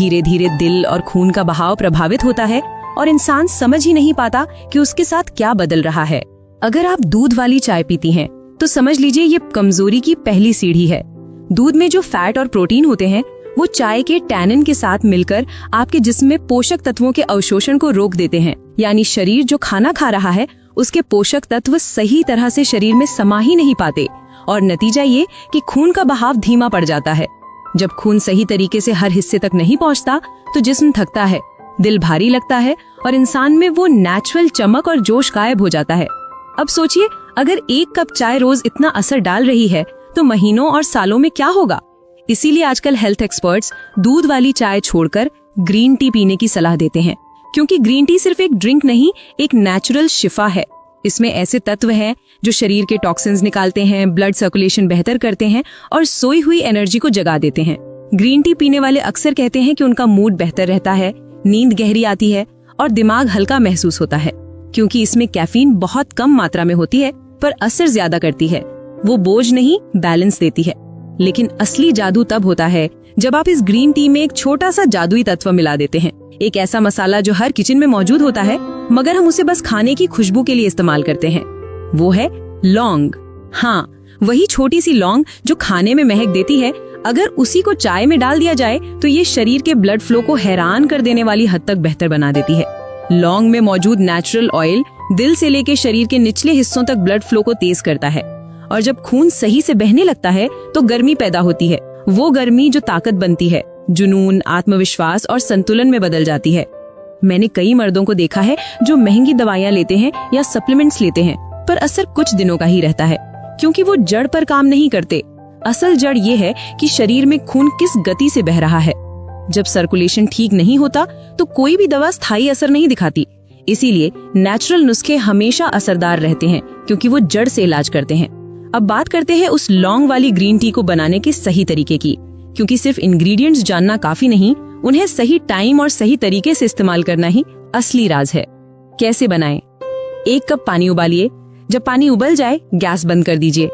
धीरे धीरे दिल और खून का बहाव प्रभावित होता है और इंसान समझ ही नहीं पाता कि उसके साथ क्या बदल रहा है। अगर आप दूध वाली चाय पीती हैं, तो समझ लीजिए ये कमजोरी की पहली सीढ़ी है। दूध में जो फैट और प्रोटीन होते हैं वो चाय के टैनिन के साथ मिलकर आपके जिस्म में पोषक तत्वों के अवशोषण को रोक देते हैं। यानी शरीर जो खाना खा रहा है उसके पोषक तत्व सही तरह से शरीर में समा ही नहीं पाते और नतीजा ये कि खून का बहाव धीमा पड़ जाता है। जब खून सही तरीके से हर हिस्से तक नहीं पहुंचता तो जिस्म थकता है, दिल भारी लगता है और इंसान में वो नेचुरल चमक और जोश गायब हो जाता है। अब सोचिए, अगर एक कप चाय रोज इतना असर डाल रही है तो महीनों और सालों में क्या होगा। इसीलिए आजकल हेल्थ एक्सपर्ट्स दूध वाली चाय छोड़कर ग्रीन टी पीने की सलाह देते हैं, क्योंकि ग्रीन टी सिर्फ एक ड्रिंक नहीं, एक नेचुरल शिफा है। इसमें ऐसे तत्व हैं जो शरीर के टॉक्सिन्स निकालते हैं, ब्लड सर्कुलेशन बेहतर करते हैं और सोई हुई एनर्जी को जगा देते हैं। ग्रीन टी पीने वाले अक्सर कहते हैं कि उनका मूड बेहतर रहता है, नींद गहरी आती है और दिमाग हल्का महसूस होता है, क्योंकि इसमें कैफीन बहुत कम मात्रा में होती है पर असर ज्यादा करती है। वो बोझ नहीं, बैलेंस देती है। लेकिन असली जादू तब होता है जब आप इस ग्रीन टी में एक छोटा सा जादुई तत्व मिला देते हैं। एक ऐसा मसाला जो हर किचन में मौजूद होता है मगर हम उसे बस खाने की खुशबू के लिए इस्तेमाल करते हैं। वो है लौंग। हाँ, वही छोटी सी लौंग जो खाने में महक देती है। अगर उसी को चाय में डाल दिया जाए तो ये शरीर के ब्लड फ्लो को हैरान कर देने वाली हद तक बेहतर बना देती है। लौंग में मौजूद नेचुरल ऑयल दिल से लेकर शरीर के निचले हिस्सों तक ब्लड फ्लो को तेज करता है और जब खून सही से बहने लगता है तो गर्मी पैदा होती है। वो गर्मी जो ताकत बनती है, जुनून, आत्मविश्वास और संतुलन में बदल जाती है। मैंने कई मर्दों को देखा है जो महंगी दवाइयां लेते हैं या सप्लीमेंट्स लेते हैं पर असर कुछ दिनों का ही रहता है, क्योंकि वो जड़ पर काम नहीं करते। असल जड़ ये है कि शरीर में खून किस गति से बह रहा है। जब सर्कुलेशन ठीक नहीं होता तो कोई भी दवा स्थायी असर नहीं दिखाती। इसीलिए नेचुरल नुस्खे हमेशा असरदार रहते हैं, क्योंकि वो जड़ से इलाज करते हैं। अब बात करते हैं उस लौंग वाली ग्रीन टी को बनाने के सही तरीके की, क्योंकि सिर्फ इंग्रेडिएंट्स जानना काफी नहीं, उन्हें सही टाइम और सही तरीके से इस्तेमाल करना ही असली राज है। कैसे बनाएं? 1 कप पानी उबालिए। जब पानी उबल जाए गैस बंद कर दीजिए।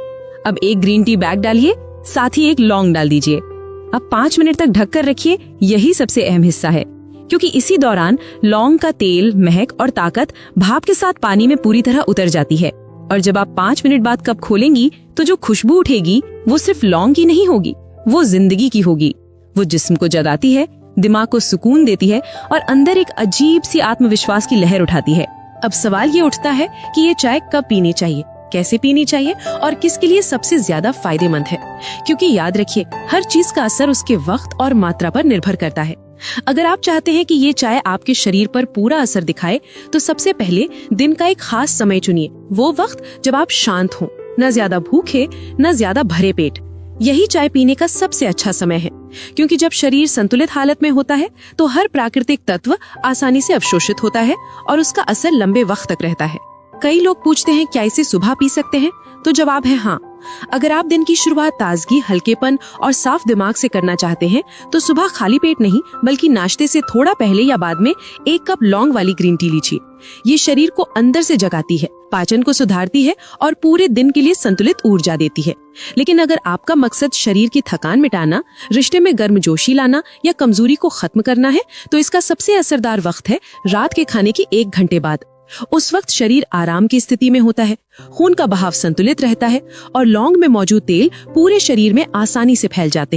अब 1 ग्रीन टी बैग डालिए, साथ ही 1 लौंग डाल दीजिए। अब 5 मिनट तक ढक कर रखिए। यही सबसे अहम हिस्सा है, क्योंकि इसी दौरान लौंग का तेल, महक और ताकत भाप के साथ पानी में पूरी तरह उतर जाती है। और जब आप 5 मिनट बाद कप खोलेंगी तो जो खुशबू उठेगी वो सिर्फ लौंग की नहीं होगी, वो जिंदगी की होगी। वो जिस्म को जगाती है, दिमाग को सुकून देती है और अंदर एक अजीब सी आत्मविश्वास की लहर उठाती है। अब सवाल ये उठता है कि ये चाय कब पीनी चाहिए, कैसे पीनी चाहिए और किसके लिए सबसे ज्यादा फायदेमंद है। क्योंकि याद रखिए, हर चीज का असर उसके वक्त और मात्रा पर निर्भर करता है। अगर आप चाहते हैं कि ये चाय आपके शरीर पर पूरा असर दिखाए तो सबसे पहले दिन का एक खास समय चुनिए। वो वक्त जब आप शांत हो, न ज्यादा भूखे न ज्यादा भरे पेट। यही चाय पीने का सबसे अच्छा समय है, क्योंकि जब शरीर संतुलित हालत में होता है तो हर प्राकृतिक तत्व आसानी से अवशोषित होता है और उसका असर लंबे वक्त तक रहता है। कई लोग पूछते हैं क्या इसे सुबह पी सकते हैं, तो जवाब है हाँ। अगर आप दिन की शुरुआत ताजगी, हल्केपन और साफ दिमाग से करना चाहते हैं तो सुबह खाली पेट नहीं बल्कि नाश्ते से थोड़ा पहले या बाद में 1 कप लौंग वाली ग्रीन टी लीजिए। ये शरीर को अंदर से जगाती है, पाचन को सुधारती है और पूरे दिन के लिए संतुलित ऊर्जा देती है। लेकिन अगर आपका मकसद शरीर की थकान मिटाना, रिश्ते में गर्मजोशी लाना या कमजोरी को खत्म करना है तो इसका सबसे असरदार वक्त है रात के खाने के 1 घंटे बाद। उस वक्त शरीर आराम की स्थिति में होता है, खून का बहाव संतुलित रहता है और लौंग में मौजूद तेल पूरे शरीर में आसानी से फैल जाते हैं।